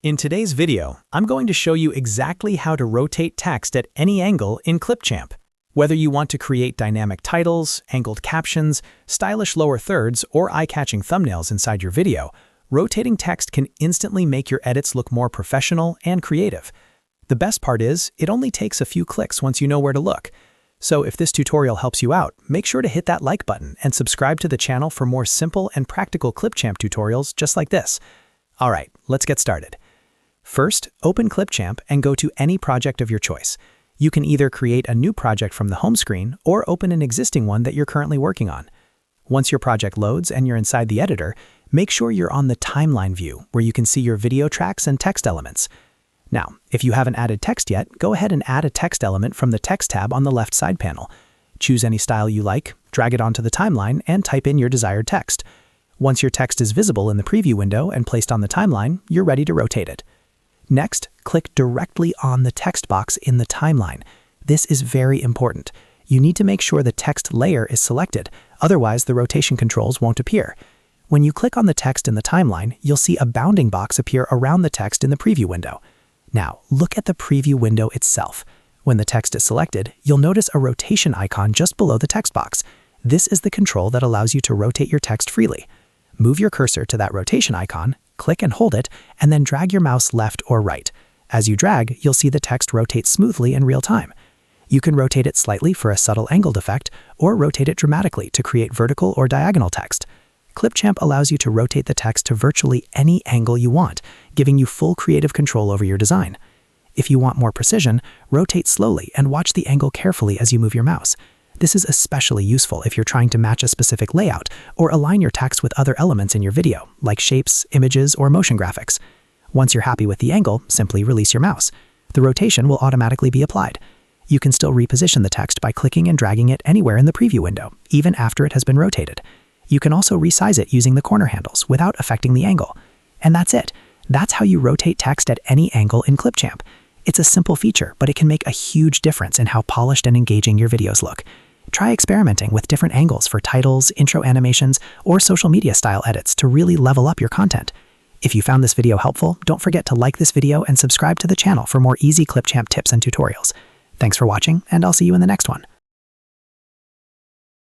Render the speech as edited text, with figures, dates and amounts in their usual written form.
In today's video, I'm going to show you exactly how to rotate text at any angle in Clipchamp. Whether you want to create dynamic titles, angled captions, stylish lower thirds, or eye-catching thumbnails inside your video, rotating text can instantly make your edits look more professional and creative. The best part is, it only takes a few clicks once you know where to look. So if this tutorial helps you out, make sure to hit that like button and subscribe to the channel for more simple and practical Clipchamp tutorials just like this. All right, let's get started. First, open Clipchamp and go to any project of your choice. You can either create a new project from the home screen or open an existing one that you're currently working on. Once your project loads and you're inside the editor, make sure you're on the timeline view where you can see your video tracks and text elements. Now, if you haven't added text yet, go ahead and add a text element from the Text tab on the left side panel. Choose any style you like, drag it onto the timeline, and type in your desired text. Once your text is visible in the preview window and placed on the timeline, you're ready to rotate it. Next, click directly on the text box in the timeline. This is very important. You need to make sure the text layer is selected, otherwise the rotation controls won't appear. When you click on the text in the timeline, you'll see a bounding box appear around the text in the preview window. Now, look at the preview window itself. When the text is selected, you'll notice a rotation icon just below the text box. This is the control that allows you to rotate your text freely. Move your cursor to that rotation icon, click and hold it, and then drag your mouse left or right. As you drag, you'll see the text rotate smoothly in real time. You can rotate it slightly for a subtle angled effect, or rotate it dramatically to create vertical or diagonal text. Clipchamp allows you to rotate the text to virtually any angle you want, giving you full creative control over your design. If you want more precision, rotate slowly and watch the angle carefully as you move your mouse. This is especially useful if you're trying to match a specific layout or align your text with other elements in your video, like shapes, images, or motion graphics. Once you're happy with the angle, simply release your mouse. The rotation will automatically be applied. You can still reposition the text by clicking and dragging it anywhere in the preview window, even after it has been rotated. You can also resize it using the corner handles without affecting the angle. And that's it. That's how you rotate text at any angle in Clipchamp. It's a simple feature, but it can make a huge difference in how polished and engaging your videos look. Try experimenting with different angles for titles, intro animations, or social media style edits to really level up your content. If you found this video helpful, don't forget to like this video and subscribe to the channel for more easy Clipchamp tips and tutorials. Thanks for watching, and I'll see you in the next one.